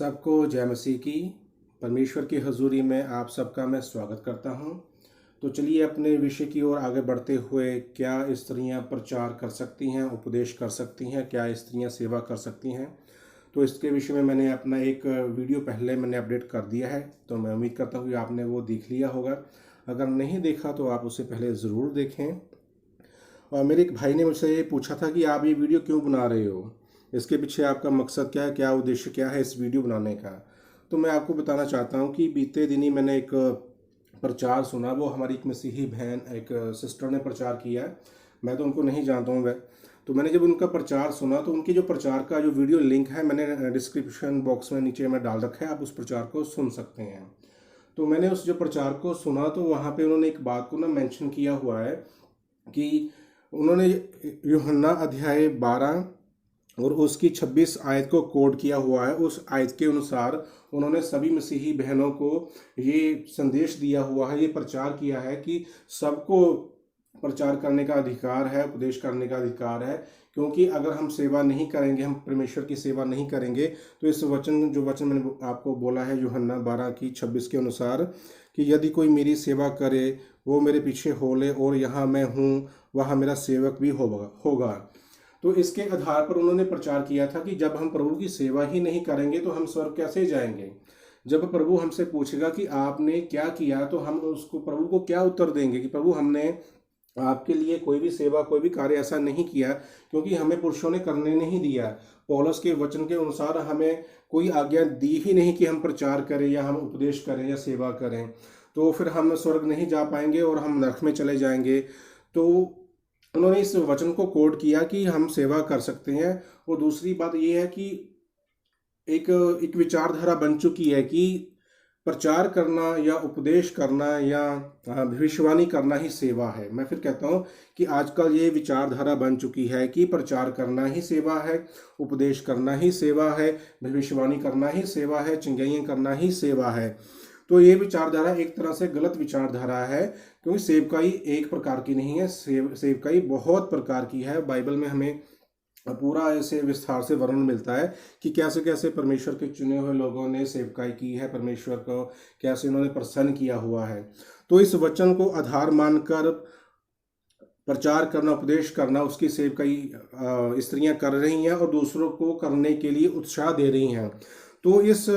सबको जय मसीह की। परमेश्वर की हजूरी में आप सबका मैं स्वागत करता हूं। तो चलिए अपने विषय की ओर आगे बढ़ते हुए, क्या स्त्रियां प्रचार कर सकती हैं, उपदेश कर सकती हैं, क्या स्त्रियां सेवा कर सकती हैं, तो इसके विषय में मैंने अपना एक वीडियो पहले मैंने अपडेट कर दिया है। तो मैं उम्मीद करता हूँ कि आपने वो देख लिया होगा। अगर नहीं देखा तो आप उसे पहले ज़रूर देखें। और मेरे एक भाई ने मुझसे ये पूछा था कि आप ये वीडियो क्यों बना रहे हो, इसके पीछे आपका मकसद क्या है, क्या उद्देश्य क्या है इस वीडियो बनाने का। तो मैं आपको बताना चाहता हूँ कि बीते दिन ही मैंने एक प्रचार सुना। वो हमारी एक मसीही बहन, एक सिस्टर ने प्रचार किया है। मैं तो उनको नहीं जानता हूँ वह। तो मैंने जब उनका प्रचार सुना तो उनके जो प्रचार का जो वीडियो लिंक है मैंने डिस्क्रिप्शन बॉक्स में नीचे में डाल रखा है, आप उस प्रचार को सुन सकते हैं। तो मैंने उस जो प्रचार को सुना तो वहाँ पे उन्होंने एक बात को ना मेंशन किया हुआ है कि उन्होंने यूहन्ना अध्याय 12 और उसकी 26 आयत को कोड किया हुआ है। उस आयत के अनुसार उन्होंने सभी मसीही बहनों को ये संदेश दिया हुआ है, ये प्रचार किया है कि सबको प्रचार करने का अधिकार है, उपदेश करने का अधिकार है। क्योंकि अगर हम सेवा नहीं करेंगे, हम परमेश्वर की सेवा नहीं करेंगे, तो इस वचन मैंने आपको बोला है यूहन्ना 12 की 26 के अनुसार कि यदि कोई मेरी सेवा करे वो मेरे पीछे हो ले, और यहाँ मैं हूँ वहाँ मेरा सेवक भी होगा। तो इसके आधार पर उन्होंने प्रचार किया था कि जब हम प्रभु की सेवा ही नहीं करेंगे तो हम स्वर्ग कैसे जाएंगे। जब प्रभु हमसे पूछेगा कि आपने क्या किया, तो हम उसको प्रभु को क्या उत्तर देंगे कि प्रभु हमने आपके लिए कोई भी सेवा, कोई भी कार्य ऐसा नहीं किया क्योंकि हमें पुरुषों ने करने नहीं दिया। पौलुस के वचन के अनुसार हमें कोई आज्ञा दी ही नहीं कि हम प्रचार करें या हम उपदेश करें या सेवा करें, तो फिर हम स्वर्ग नहीं जा पाएंगे और हम नरक में चले जाएंगे। तो उन्होंने इस वचन को कोड किया कि हम सेवा कर सकते हैं। और दूसरी बात यह है कि एक एक विचारधारा बन चुकी है कि प्रचार करना या उपदेश करना या भविष्यवाणी करना ही सेवा है। मैं फिर कहता हूँ कि आजकल ये विचारधारा बन चुकी है कि प्रचार करना ही सेवा है, उपदेश करना ही सेवा है, भविष्यवाणी करना ही सेवा है, चिंगाइयाँ करना ही सेवा है। तो ये विचारधारा एक तरह से गलत विचारधारा है, क्योंकि सेवकाई एक प्रकार की नहीं है, सेवकाई बहुत प्रकार की है। बाइबल में हमें पूरा ऐसे विस्तार से वर्णन मिलता है कि कैसे कैसे परमेश्वर के चुने हुए लोगों ने सेवकाई की है, परमेश्वर को कैसे उन्होंने प्रसन्न किया हुआ है। तो इस वचन को आधार मानकर प्रचार करना, उपदेश करना, उसकी सेवकाई स्त्रियां कर रही हैं और दूसरों को करने के लिए उत्साह दे रही हैं। तो इस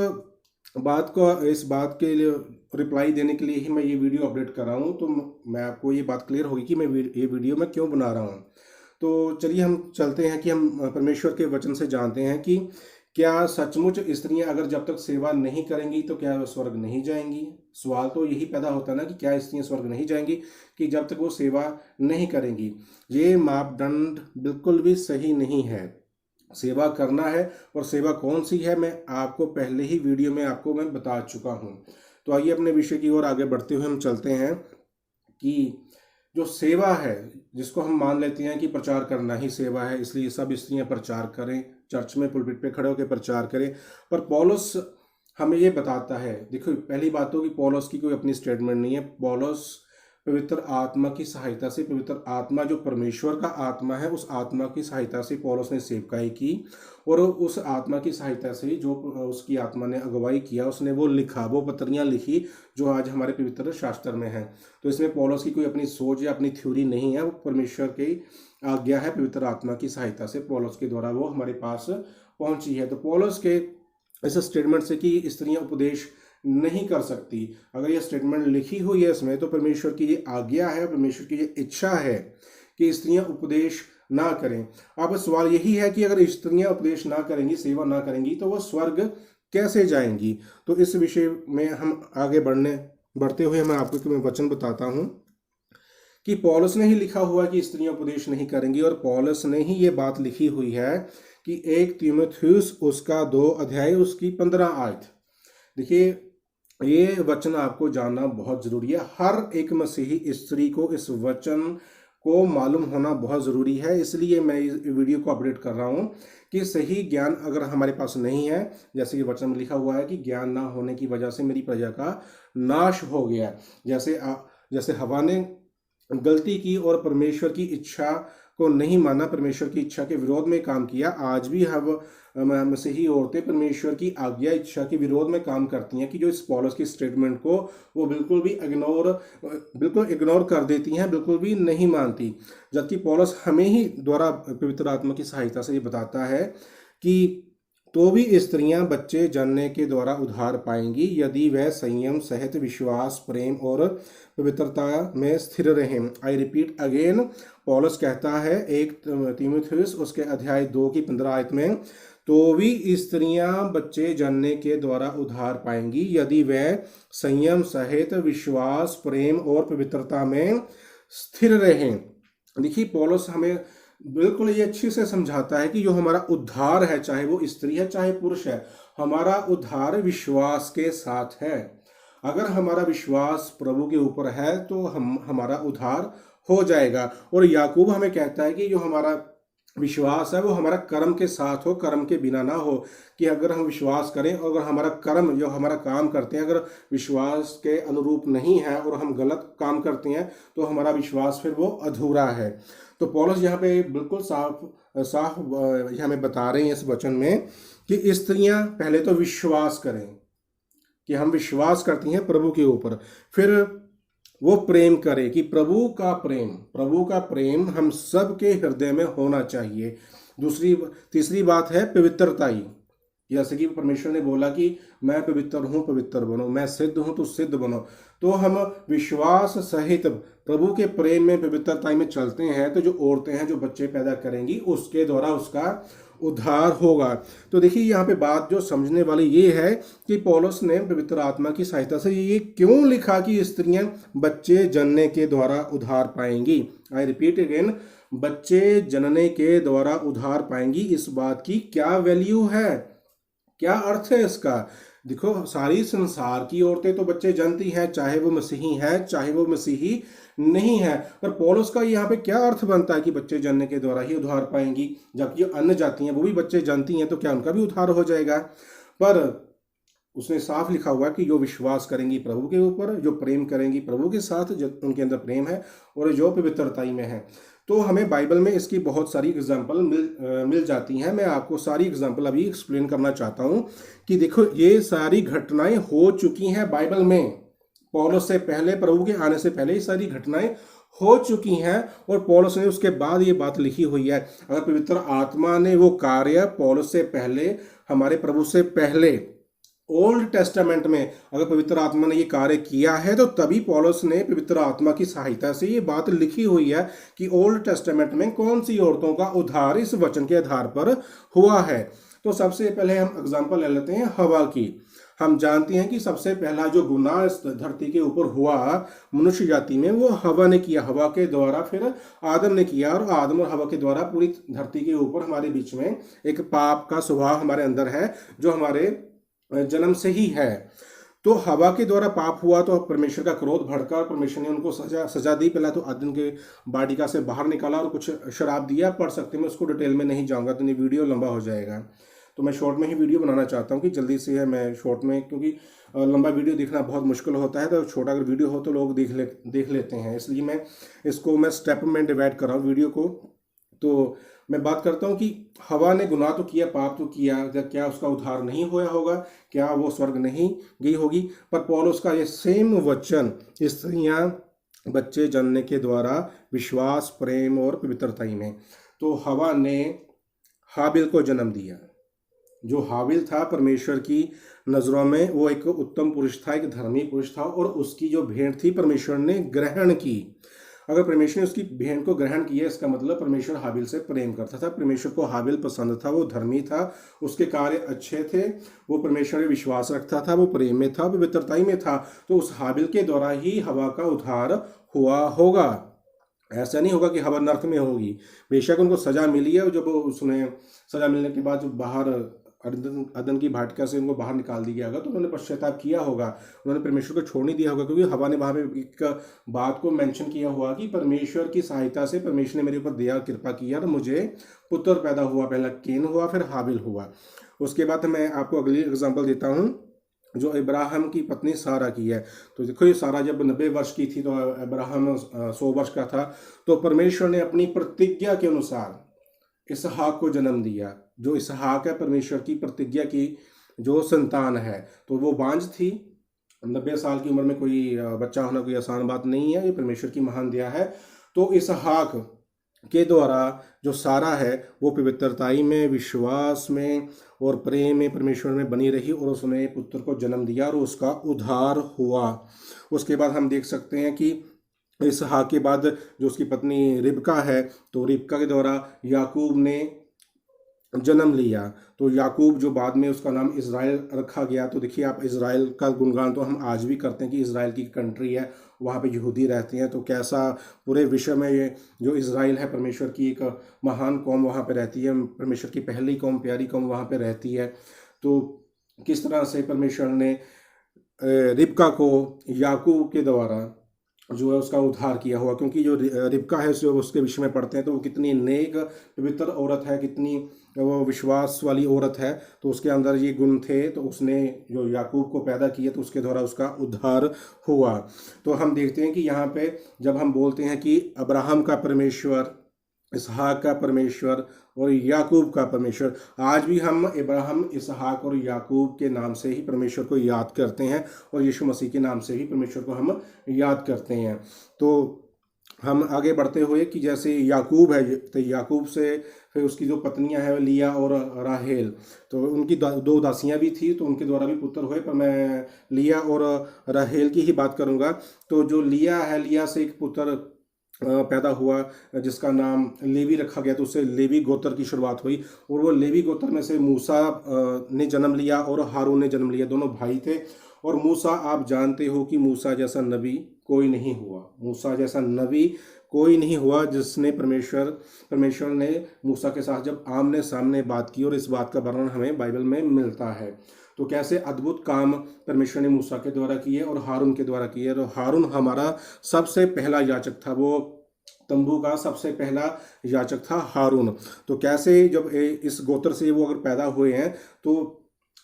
बात के लिए रिप्लाई देने के लिए ही मैं ये वीडियो अपडेट कर रहा हूँ। तो मैं आपको ये बात क्लियर होगी कि मैं ये वीडियो मैं क्यों बना रहा हूँ। तो चलिए हम चलते हैं कि हम परमेश्वर के वचन से जानते हैं कि क्या सचमुच स्त्रियां अगर जब तक सेवा नहीं करेंगी तो क्या वो स्वर्ग नहीं जाएंगी। सवाल तो यही पैदा होता है ना कि क्या स्त्रियां स्वर्ग नहीं जाएंगी कि जब तक वो सेवा नहीं करेंगी। ये मापदंड बिल्कुल भी सही नहीं है। सेवा करना है, और सेवा कौन सी है मैं आपको पहले ही वीडियो में आपको मैं बता चुका हूँ। तो आइए अपने विषय की ओर आगे बढ़ते हुए हम चलते हैं कि जो सेवा है, जिसको हम मान लेते हैं कि प्रचार करना ही सेवा है, इसलिए सब स्त्रियां प्रचार करें, चर्च में पुलपिट पे खड़े होकर प्रचार करें। पर पौलुस हमें ये बताता है, देखो पहली बात तो कि पौलुस की कोई अपनी स्टेटमेंट नहीं है। पौलुस पवित्र आत्मा की सहायता से, पवित्र आत्मा जो परमेश्वर का आत्मा है, उस आत्मा की सहायता से पौलुस ने सेवकाई की, और उस आत्मा की सहायता से जो उसकी आत्मा ने अगुवाई किया, उसने वो लिखा, वो पत्रियां लिखी जो आज हमारे पवित्र शास्त्र में है। तो इसमें पौलुस की कोई अपनी सोच या अपनी थ्योरी नहीं है, वो परमेश्वर की आज्ञा है, पवित्र आत्मा की सहायता से पौलुस के द्वारा वो हमारे पास पहुंची है। तो पौलुस के इस स्टेटमेंट से कि स्त्रियां उपदेश नहीं कर सकती, अगर ये स्टेटमेंट लिखी हुई है इसमें, तो परमेश्वर की ये आज्ञा है, परमेश्वर की ये इच्छा है कि स्त्रियां उपदेश ना करें। अब सवाल यही है कि अगर स्त्रियां उपदेश ना करेंगी, सेवा ना करेंगी, तो वो स्वर्ग कैसे जाएंगी। तो इस विषय में हम आगे बढ़ते हुए मैं आपको मैं वचन बताता हूं कि पौलुस ने ही लिखा हुआ है कि स्त्रियां उपदेश नहीं करेंगी, और पौलुस ने ही ये बात लिखी हुई है कि 1 तीमुथियुस उसका 2 अध्याय उसकी 15 आयत। देखिए ये वचन आपको जानना बहुत जरूरी है। हर एक मसीही स्त्री को इस वचन को मालूम होना बहुत ज़रूरी है। इसलिए मैं इस वीडियो को अपडेट कर रहा हूँ कि सही ज्ञान अगर हमारे पास नहीं है, जैसे कि वचन में लिखा हुआ है कि ज्ञान ना होने की वजह से मेरी प्रजा का नाश हो गया। जैसे हवा ने गलती की और परमेश्वर की इच्छा को नहीं माना, परमेश्वर की इच्छा के विरोध में काम किया। आज भी हम मसीही औरतें परमेश्वर की आज्ञा इच्छा के विरोध में काम करती हैं कि जो इस पौलुस की स्टेटमेंट को वो बिल्कुल इग्नोर कर देती हैं, बिल्कुल भी नहीं मानती। जबकि पौलुस हमें ही द्वारा पवित्र आत्मा की सहायता से ये बताता है कि तो भी स्त्रियां बच्चे जन्मने के द्वारा उद्धार पाएंगी यदि वह संयम सहित विश्वास प्रेम और पवित्रता में स्थिर रहें। आई रिपीट अगेन, पौलुस कहता है 1 तीमुथियुस उसके अध्याय 2 की 15 आयत में, तो भी स्त्रियां बच्चे जन्मने के द्वारा उद्धार पाएंगी यदि वह संयम सहित विश्वास प्रेम और पवित्रता में स्थिर रहें। देखिए पौलुस हमें बिल्कुल ये अच्छे से समझाता है कि जो हमारा उद्धार है, चाहे वो स्त्री है चाहे पुरुष है, हमारा उद्धार विश्वास के साथ है। अगर हमारा विश्वास प्रभु के ऊपर है तो हमारा उद्धार हो जाएगा। और याकूब हमें कहता है कि जो हमारा विश्वास है वो हमारा कर्म के साथ हो, कर्म के बिना ना हो। कि अगर हम विश्वास करें और अगर हमारा कर्म जो हमारा काम करते हैं अगर विश्वास के अनुरूप नहीं है और हम गलत काम करते हैं तो हमारा विश्वास फिर वो अधूरा है। तो पौलुस यहाँ पे बिल्कुल साफ हमें बता रहे हैं इस वचन में कि स्त्रियां पहले तो विश्वास करें कि हम विश्वास करती हैं प्रभु के ऊपर, फिर वो प्रेम करे कि प्रभु का प्रेम हम सब के हृदय में होना चाहिए। तीसरी बात है पवित्रताई। जैसे कि परमेश्वर ने बोला कि मैं पवित्र हूँ, पवित्र बनो, मैं सिद्ध हूँ तो सिद्ध बनो। तो हम विश्वास सहित प्रभु के प्रेम में पवित्रता में चलते हैं तो जो औरतें हैं जो बच्चे पैदा करेंगी उसके द्वारा उसका उद्धार होगा। तो देखिए यहाँ पे बात जो समझने वाली ये है कि पौलुस ने पवित्र आत्मा की सहायता से ये क्यों लिखा कि स्त्रियां बच्चे जनने के द्वारा उद्धार पाएंगी। आई रिपीट अगेन, बच्चे जनने के द्वारा उद्धार पाएंगी। इस बात की क्या वैल्यू है, क्या अर्थ है इसका? देखो सारी संसार की औरतें तो बच्चे जनती हैं, चाहे वो मसीही है चाहे वो मसीही नहीं है। पर पौलुस का यहाँ पे क्या अर्थ बनता है कि बच्चे जनने के द्वारा ही उद्धार पाएंगी, जबकि अन्य जाति हैं वो भी बच्चे जनती हैं तो क्या उनका भी उद्धार हो जाएगा? पर उसने साफ लिखा हुआ कि जो विश्वास करेंगी प्रभु के ऊपर, जो प्रेम करेंगी प्रभु के साथ, जो उनके अंदर प्रेम है और जो पवित्रताई में है। तो हमें बाइबल में इसकी बहुत सारी एग्जाम्पल मिल जाती हैं। मैं आपको सारी एग्जाम्पल अभी एक्सप्लेन करना चाहता हूँ कि देखो ये सारी घटनाएं हो चुकी हैं बाइबल में। पौलुस से पहले, प्रभु के आने से पहले ये सारी घटनाएं हो चुकी हैं और पौलुस ने उसके बाद ये बात लिखी हुई है। अगर पवित्र आत्मा ने वो कार्य पौलुस से पहले, हमारे प्रभु से पहले ओल्ड टेस्टामेंट में अगर पवित्र आत्मा ने ये कार्य किया है तो तभी पौलुस ने पवित्र आत्मा की सहायता से ये बात लिखी हुई है कि ओल्ड टेस्टामेंट में कौन सी औरतों का उद्धार इस वचन के आधार पर हुआ है। तो सबसे पहले हम एग्जाम्पल ले लेते हैं हवा की। हम जानते हैं कि सबसे पहला जो गुनाह इस धरती के ऊपर हुआ मनुष्य जाति में वो हवा ने किया, हवा के द्वारा फिर आदम ने किया और आदम और हवा के द्वारा पूरी धरती के ऊपर हमारे बीच में एक पाप का स्वभाव हमारे अंदर है जो हमारे जन्म से ही है। तो हवा के द्वारा पाप हुआ तो परमेश्वर का क्रोध भड़का और परमेश्वर ने उनको सजा दी। पहला तो आदम के बाटिका से बाहर निकाला और कुछ शराब दिया, पढ़ सकते हैं, मैं उसको डिटेल में नहीं जाऊंगा तो ये वीडियो लंबा हो जाएगा। तो मैं शॉर्ट में ही वीडियो बनाना चाहता हूँ कि जल्दी से है मैं शॉर्ट में, क्योंकि लंबा वीडियो देखना बहुत मुश्किल होता है, तो छोटा अगर वीडियो हो तो लोग देख लेते हैं, इसलिए मैं स्टेप में डिवाइड कर रहा हूँ वीडियो को। तो मैं बात करता हूँ कि हवा ने गुनाह तो किया, पाप तो किया, क्या उसका उद्धार नहीं हुआ होगा, क्या वो स्वर्ग नहीं गई होगी? पर पौलुस का ये सेम वचन स्त्रियां बच्चे जन्मने के द्वारा विश्वास प्रेम और पवित्रताई में, तो हवा ने हाबिल को जन्म दिया। जो हाबिल था परमेश्वर की नज़रों में वो एक उत्तम पुरुष था, एक धर्मी पुरुष था और उसकी जो भेंट थी परमेश्वर ने ग्रहण की। अगर परमेश्वर ने उसकी भेंट को ग्रहण किया इसका मतलब परमेश्वर हाबिल से प्रेम करता था। परमेश्वर को हाबिल पसंद था, वो धर्मी था, उसके कार्य अच्छे थे, वो परमेश्वर में विश्वास रखता था, वो प्रेम में था, पवित्रताई में था। तो उस हाबिल के द्वारा ही हवा का उद्धार हुआ होगा। ऐसा नहीं होगा कि हवा नर्क में होगी। बेशक उनको सजा मिली है, जब उसने सजा मिलने के बाद जो बाहर अदन की भाटिका से उनको बाहर निकाल दिया होगा तो उन्होंने पश्चाताप किया होगा, उन्होंने परमेश्वर को छोड़ नहीं दिया होगा, क्योंकि हवा ने वहाँ पे एक बात को मेंशन किया हुआ कि परमेश्वर की सहायता से परमेश्वर ने मेरे ऊपर दया कृपा किया और मुझे पुत्र पैदा हुआ। पहला केन हुआ, फिर हाबिल हुआ। उसके बाद मैं आपको अगली एग्जाम्पल देता हूँ जो इब्राहिम की पत्नी सारा की है। तो देखो ये सारा जब 90 वर्ष की थी तो इब्राहिम 100 वर्ष का था। तो परमेश्वर ने अपनी प्रतिज्ञा के अनुसार इसहाक को जन्म दिया। जो इसहाक है परमेश्वर की प्रतिज्ञा की जो संतान है। तो वो बांझ थी, 90 साल की उम्र में कोई बच्चा होना कोई आसान बात नहीं है, ये परमेश्वर की महान दया है। तो इसहाक के द्वारा जो सारा है वो पवित्रताई में, विश्वास में और प्रेम में परमेश्वर में बनी रही और उसने पुत्र को जन्म दिया और उसका उद्धार हुआ। उसके बाद हम देख सकते हैं कि इसहाक के बाद जो उसकी पत्नी रिबका है, तो रिबका के द्वारा याकूब ने जन्म लिया। तो याकूब जो बाद में उसका नाम इज़राइल रखा गया। तो देखिए आप, इज़राइल का गुणगान तो हम आज भी करते हैं कि इज़राइल की कंट्री है, वहाँ पे यहूदी रहते हैं। तो कैसा पूरे विश्व में ये जो इज़राइल है परमेश्वर की एक महान कौम वहाँ पे रहती है, परमेश्वर की पहली कौम, प्यारी कौम वहाँ पे रहती है। तो किस तरह से परमेश्वर ने रिबका को याकूब के द्वारा जो है उसका उद्धार किया हुआ। क्योंकि जो रिबका है जो उसके विषय में पढ़ते हैं तो वो कितनी नेक पवित्र औरत है, कितनी वो विश्वास वाली औरत है। तो उसके अंदर ये गुण थे, तो उसने जो याकूब को पैदा किया तो उसके द्वारा उसका उद्धार हुआ। तो हम देखते हैं कि यहाँ पे जब हम बोलते हैं कि अब्राहम का परमेश्वर, इसहाक का परमेश्वर और याकूब का परमेश्वर, आज भी हम इब्राहिम, इसहाक और याकूब के नाम से ही परमेश्वर को याद करते हैं और यीशु मसीह के नाम से ही परमेश्वर को हम याद करते हैं। तो हम आगे बढ़ते हुए कि जैसे याकूब है, तो याकूब से फिर उसकी जो पत्नियां हैं लिया और राहेल, तो उनकी दो दासियां भी थी, तो उनके द्वारा भी पुत्र हुए। पर मैं लिया और राहेल की ही बात करूंगा। तो जो लिया है, लिया से एक पुत्र पैदा हुआ जिसका नाम लेवी रखा गया। तो उससे लेवी गोत्र की शुरुआत हुई और वो लेवी गोत्र में से मूसा ने जन्म लिया और हारून ने जन्म लिया। दोनों भाई थे। और मूसा, आप जानते हो कि मूसा जैसा नबी कोई नहीं हुआ। मूसा जैसा नबी कोई नहीं हुआ जिसने परमेश्वर ने मूसा के साथ जब आमने सामने बात की, और इस बात का वर्णन हमें बाइबल में मिलता है। तो कैसे अद्भुत काम परमेश्वर ने मूसा के द्वारा किए और हारून के द्वारा किए। और हारून हमारा सबसे पहला याजक था, वो तंबू का सबसे पहला याजक था हारून। तो कैसे जब इस गोत्र से वो अगर पैदा हुए हैं, तो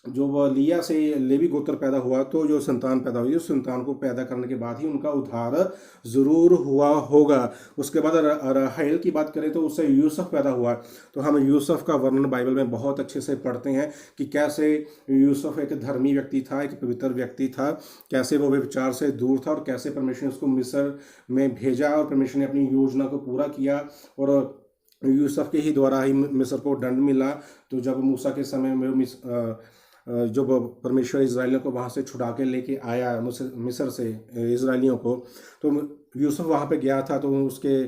जो वह लिया से लेवी गोत्र पैदा हुआ, तो जो संतान पैदा हुई उस संतान को पैदा करने के बाद ही उनका उद्धार जरूर हुआ होगा। उसके बाद राहेल की बात करें तो उससे यूसुफ पैदा हुआ। तो हम यूसुफ का वर्णन बाइबल में बहुत अच्छे से पढ़ते हैं कि कैसे यूसुफ एक धर्मी व्यक्ति था, एक पवित्र व्यक्ति था, कैसे वो व्यभिचार से दूर था और कैसे परमेश्वर ने उसको मिस्र में भेजा और परमेश्वर ने अपनी योजना को पूरा किया। और यूसुफ के ही द्वारा ही मिस्र को दंड मिला। तो जब मूसा के समय में जब परमेश्वर इज़राइलियों को वहाँ से छुड़ा के लेके आया मिस्र से इज़राइलियों को, तो यूसुफ वहाँ पे गया था। तो उसके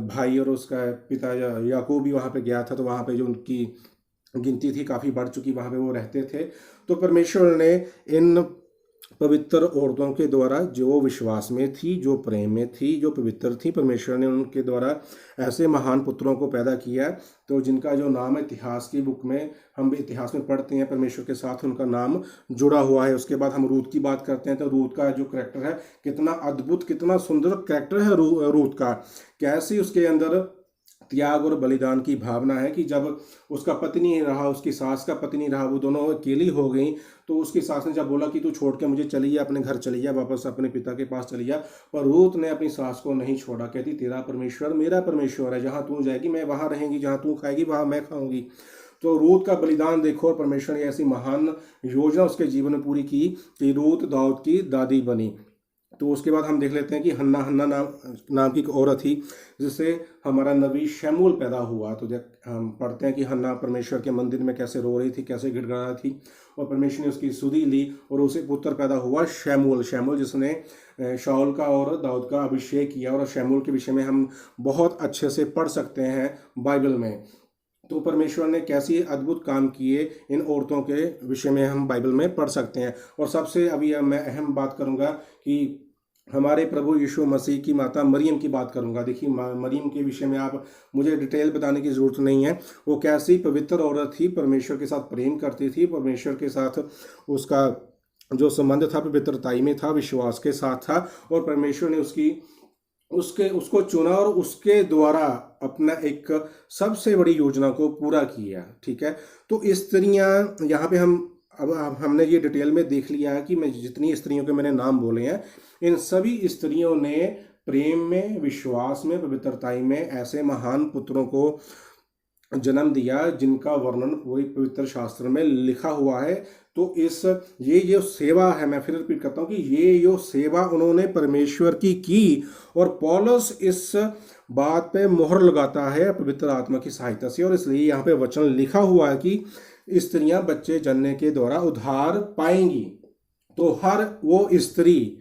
भाई और उसका पिता याकूब भी वहाँ पे गया था। तो वहाँ पे जो उनकी गिनती थी काफ़ी बढ़ चुकी, वहाँ पे वो रहते थे। तो परमेश्वर ने इन पवित्र औरतों के द्वारा, जो विश्वास में थी, जो प्रेम में थी, जो पवित्र थी, परमेश्वर ने उनके द्वारा ऐसे महान पुत्रों को पैदा किया। तो जिनका जो नाम है इतिहास की बुक में, हम इतिहास में पढ़ते हैं परमेश्वर के साथ उनका नाम जुड़ा हुआ है। उसके बाद हम रूत की बात करते हैं। तो रूत का जो करैक्टर है, कितना अद्भुत, कितना सुंदर करैक्टर है रूत का। कैसे उसके अंदर त्याग और बलिदान की भावना है कि जब उसका पति नहीं रहा, उसकी सास का पति नहीं रहा, वो दोनों अकेली हो गई। तो उसकी सास ने जब बोला कि तू छोड़ के मुझे चली जा, अपने घर चली जा, वापस अपने पिता के पास चली जा, पर रूत ने अपनी सास को नहीं छोड़ा। कहती तेरा परमेश्वर मेरा परमेश्वर है, जहाँ तू जाएगी मैं वहाँ रहेंगी, जहाँ तू खाएगी वहाँ मैं खाऊंगी। तो रूत का बलिदान देखो, और परमेश्वर ने ऐसी महान योजना उसके जीवन में पूरी की कि रूत दाऊद की दादी बनी। तो उसके बाद हम देख लेते हैं कि हन्ना नाम की एक औरत थी जिससे हमारा नबी शमूएल पैदा हुआ। तो हम पढ़ते हैं कि हन्ना परमेश्वर के मंदिर में कैसे रो रही थी, कैसे गिड़गिड़ा थी, और परमेश्वर ने उसकी सुधि ली और उसे पुत्र पैदा हुआ शमूएल, जिसने शाऊल का और दाऊद का अभिषेक किया। और शमूएल के विषय में हम बहुत अच्छे से पढ़ सकते हैं बाइबल में। तो परमेश्वर ने कैसी अद्भुत काम किए, इन औरतों के विषय में हम बाइबल में पढ़ सकते हैं। और सबसे अभी मैं अहम बात करूंगा कि हमारे प्रभु यीशु मसीह की माता मरियम की बात करूंगा। देखिए मरियम के विषय में आप मुझे डिटेल बताने की ज़रूरत नहीं है। वो कैसी पवित्र औरत थी, परमेश्वर के साथ प्रेम करती थी, परमेश्वर के साथ उसका जो संबंध था पवित्रताई में था, विश्वास के साथ था, और परमेश्वर ने उसको चुना और उसके द्वारा अपना एक सबसे बड़ी योजना को पूरा किया। ठीक है। तो स्त्रियां यहाँ पे हम अब हमने ये डिटेल में देख लिया है कि मैं जितनी स्त्रियों के मैंने नाम बोले हैं, इन सभी स्त्रियों ने प्रेम में, विश्वास में, पवित्रताई में ऐसे महान पुत्रों को जन्म दिया जिनका वर्णन पूरी पवित्र शास्त्र में लिखा हुआ है। तो ये जो सेवा है, मैं फिर रिपीट करता हूँ कि ये जो सेवा उन्होंने परमेश्वर की और पौलुस इस बात पे मोहर लगाता है पवित्र आत्मा की सहायता से, और इसलिए यहाँ पे वचन लिखा हुआ है कि स्त्रियां बच्चे जनने के द्वारा उद्धार पाएंगी। तो हर वो स्त्री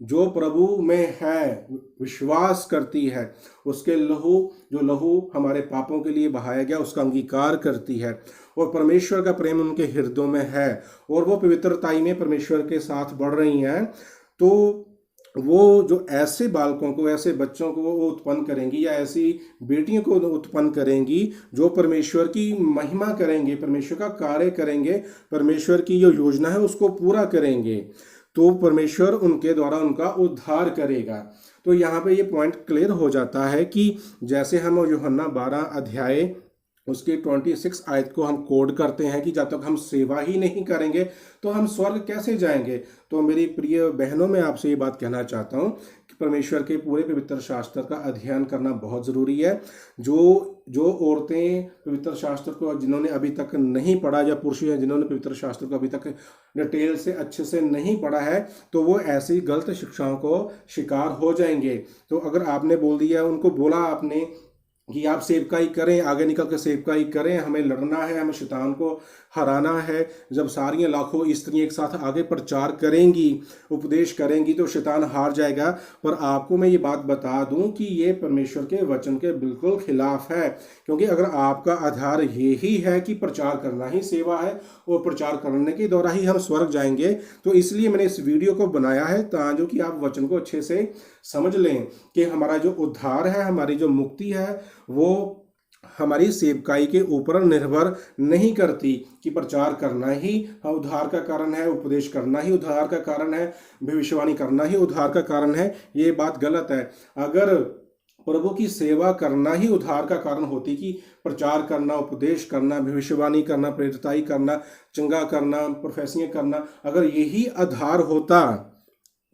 जो प्रभु में है, विश्वास करती है, उसके जो लहू हमारे पापों के लिए बहाया गया उसका अंगीकार करती है और परमेश्वर का प्रेम उनके हृदयों में है और वो पवित्रताई में परमेश्वर के साथ बढ़ रही हैं, तो वो जो ऐसे बालकों को, ऐसे बच्चों को वो उत्पन्न करेंगी या ऐसी बेटियों को उत्पन्न करेंगी जो परमेश्वर की महिमा करेंगे, परमेश्वर का कार्य करेंगे, परमेश्वर की जो योजना है उसको पूरा करेंगे, तो परमेश्वर उनके द्वारा उनका उद्धार करेगा। तो यहाँ पे ये पॉइंट क्लियर हो जाता है कि जैसे हम यूहन्ना 12 अध्याय उसके 26 आयत को हम कोड करते हैं कि जब तक हम सेवा ही नहीं करेंगे तो हम स्वर्ग कैसे जाएंगे। तो मेरी प्रिय बहनों, मैं आपसे ये बात कहना चाहता हूँ कि परमेश्वर के पूरे पवित्र शास्त्र का अध्ययन करना बहुत ज़रूरी है। जो औरतें पवित्र शास्त्र को जिन्होंने अभी तक नहीं पढ़ा, या पुरुष हैं जिन्होंने पवित्र शास्त्र को अभी तक डिटेल से अच्छे से नहीं पढ़ा है, तो वो ऐसी गलत शिक्षाओं को शिकार हो जाएंगे। तो अगर आपने बोल दिया, उनको बोला आपने कि आप सेवकाई करें, आगे निकल कर सेवकाई करें, हमें लड़ना है, हमें शैतान को हराना है, जब सारी लाखों स्त्रियां एक साथ आगे प्रचार करेंगी, उपदेश करेंगी, तो शैतान हार जाएगा। पर आपको मैं ये बात बता दूं कि ये परमेश्वर के वचन के बिल्कुल खिलाफ है, क्योंकि अगर आपका आधार ये ही है कि प्रचार करना ही सेवा है और प्रचार करने के द्वारा ही हम स्वर्ग जाएंगे, तो इसलिए मैंने इस वीडियो को बनाया है ताकि कि आप वचन को अच्छे से समझ लें कि हमारा जो उद्धार है, हमारी जो मुक्ति है, वो हमारी सेवकाई के ऊपर निर्भर नहीं करती कि प्रचार करना ही उद्धार का कारण है, उपदेश करना ही उद्धार का कारण है, भविष्यवाणी करना ही उद्धार का कारण है। ये बात गलत है। अगर प्रभु की सेवा करना ही उद्धार का कारण होती कि प्रचार करना, उपदेश करना, भविष्यवाणी करना, प्रेरिताई करना, चंगा करना, प्रोफेसियां करना, अगर यही आधार होता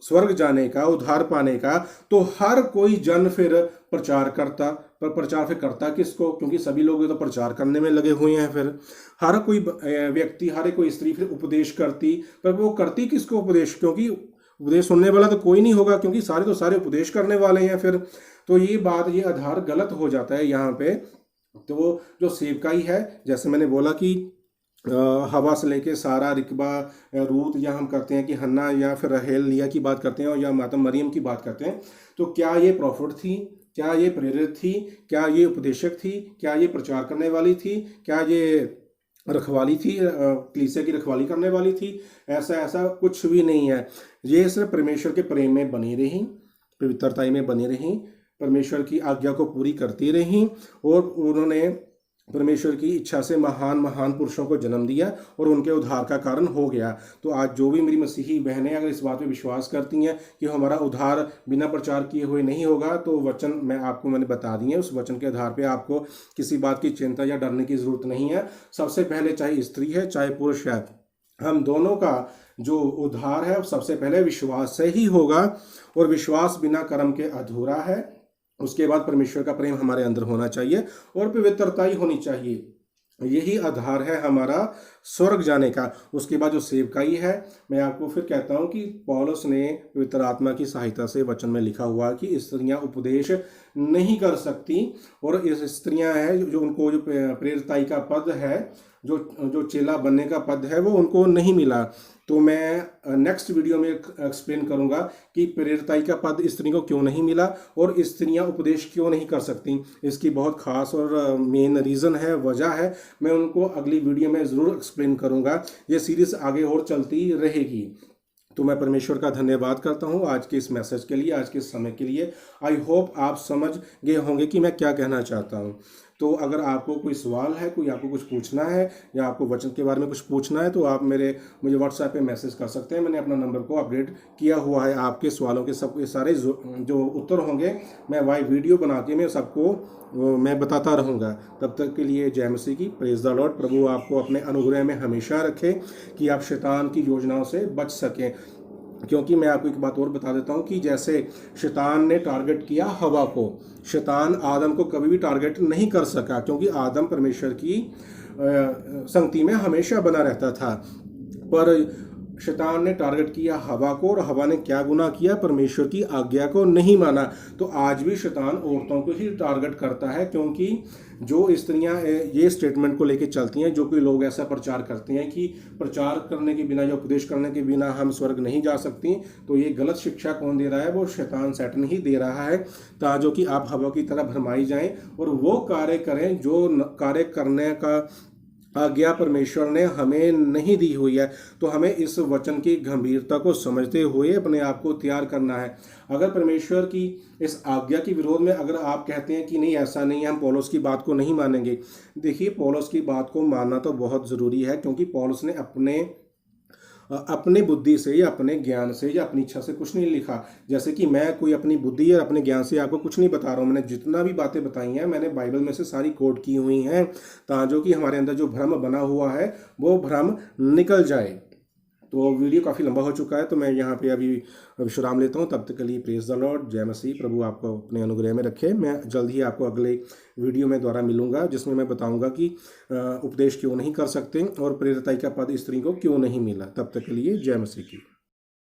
स्वर्ग जाने का, उद्धार पाने का, तो हर कोई जन फिर प्रचार करता। पर प्रचार फिर करता किसको? क्योंकि सभी लोग तो प्रचार करने में लगे हुए हैं। फिर हर कोई व्यक्ति, हर कोई स्त्री फिर उपदेश करती, पर वो करती किसको उपदेश? क्योंकि उपदेश सुनने वाला तो कोई नहीं होगा, क्योंकि सारे तो सारे उपदेश करने वाले हैं फिर। तो ये बात, ये आधार गलत हो जाता है यहाँ पे। तो जो सेवकाई है, जैसे मैंने बोला कि हवा से लेके सारा, रिकबा, रूत, या हम करते हैं कि हन्ना या फिर रहेल लिया की बात करते हैं, और या माता मरियम की बात करते हैं, तो क्या ये प्रॉफिट थी? क्या ये प्रेरित थी? क्या ये उपदेशक थी? क्या ये प्रचार करने वाली थी? क्या ये रखवाली थी, कलीसिया की रखवाली करने वाली थी? ऐसा कुछ भी नहीं है। ये सिर्फ परमेश्वर के प्रेम में बनी रही, पवित्रताई में बनी रही, परमेश्वर की आज्ञा को पूरी करती रही, और उन्होंने परमेश्वर की इच्छा से महान महान पुरुषों को जन्म दिया और उनके उद्धार का कारण हो गया। तो आज जो भी मेरी मसीही बहनें अगर इस बात पे विश्वास करती हैं कि हमारा उद्धार बिना प्रचार किए हुए नहीं होगा, तो वचन मैंने बता दिए, उस वचन के आधार पे आपको किसी बात की चिंता या डरने की जरूरत नहीं है। सबसे पहले, चाहे स्त्री है चाहे पुरुष है, हम दोनों का जो उद्धार है सबसे पहले विश्वास से ही होगा, और विश्वास बिना कर्म के अधूरा है। उसके बाद परमेश्वर का प्रेम हमारे अंदर होना चाहिए और पवित्रता ही होनी चाहिए। यही आधार है हमारा स्वर्ग जाने का। उसके बाद जो सेवकाई है, मैं आपको फिर कहता हूँ कि पौलुस ने पवित्र आत्मा की सहायता से वचन में लिखा हुआ कि स्त्रियां उपदेश नहीं कर सकती, और इस स्त्रियां हैं जो उनको जो प्रेरिताई का पद है, जो चेला बनने का पद है, वो उनको नहीं मिला। तो मैं नेक्स्ट वीडियो में एक्सप्लेन करूंगा कि प्रेरिताई का पद स्त्री को क्यों नहीं मिला और स्त्रियां उपदेश क्यों नहीं कर सकती। इसकी बहुत खास और मेन रीज़न है, वजह है। मैं उनको अगली वीडियो में ज़रूर एक्सप्लेन करूंगा। ये सीरीज़ आगे और चलती रहेगी। तो मैं परमेश्वर का धन्यवाद करता हूँ आज के इस मैसेज के लिए, आज के इस समय के लिए। आई होप आप समझ गए होंगे कि मैं क्या कहना चाहता हूँ। तो अगर आपको कोई सवाल है, कोई आपको कुछ पूछना है या आपको वचन के बारे में कुछ पूछना है तो आप मुझे व्हाट्सएप पे मैसेज कर सकते हैं। मैंने अपना नंबर को अपडेट किया हुआ है। आपके सवालों के सब सारे जो उत्तर होंगे मैं वीडियो बना के मैं सबको मैं बताता रहूँगा। तब तक के लिए जय मसीह की, प्रेज द लॉर्ड। प्रभु आपको अपने अनुग्रह में हमेशा रखे कि आप शैतान की योजनाओं से बच सकें। क्योंकि मैं आपको एक बात और बता देता हूँ कि जैसे शैतान ने टारगेट किया हवा को, शैतान आदम को कभी भी टारगेट नहीं कर सका, क्योंकि आदम परमेश्वर की संगति में हमेशा बना रहता था। पर शैतान ने टारगेट किया हवा को, और हवा ने क्या गुनाह किया? परमेश्वर की आज्ञा को नहीं माना। तो आज भी शैतान औरतों को ही टारगेट करता है, क्योंकि जो स्त्रियां ये स्टेटमेंट को लेके चलती हैं, जो कोई लोग ऐसा प्रचार करते हैं कि प्रचार करने के बिना या उपदेश करने के बिना हम स्वर्ग नहीं जा सकती, तो ये गलत शिक्षा कौन दे रहा है? वो शैतान सैटन ही दे रहा है, ताकि कि आप हवा की तरह भरमाई जाएं और वो कार्य करें जो कार्य करने का आज्ञा परमेश्वर ने हमें नहीं दी हुई है। तो हमें इस वचन की गंभीरता को समझते हुए अपने आप को तैयार करना है। अगर परमेश्वर की इस आज्ञा के विरोध में अगर आप कहते हैं कि नहीं ऐसा नहीं है, हम पौलुस की बात को नहीं मानेंगे, देखिए पौलुस की बात को मानना तो बहुत ज़रूरी है, क्योंकि पौलुस ने अपने बुद्धि से या अपने ज्ञान से या अपनी इच्छा से कुछ नहीं लिखा। जैसे कि मैं कोई अपनी बुद्धि या अपने ज्ञान से आपको कुछ नहीं बता रहा हूँ। मैंने जितना भी बातें बताई हैं मैंने बाइबल में से सारी कोट की हुई हैं, ताकि कि हमारे अंदर जो भ्रम बना हुआ है वो भ्रम निकल जाए। तो वीडियो काफ़ी लंबा हो चुका है, तो मैं यहाँ पे अभी विश्राम लेता हूँ। तब तक के लिए प्रेज द लॉर्ड, जय मसीह। प्रभु आपको अपने अनुग्रह में रखे। मैं जल्द ही आपको अगले वीडियो में द्वारा मिलूंगा, जिसमें मैं बताऊंगा कि उपदेश क्यों नहीं कर सकते और प्रेरिताई का पद स्त्री को क्यों नहीं मिला। तब तक के लिए जय मसीह की।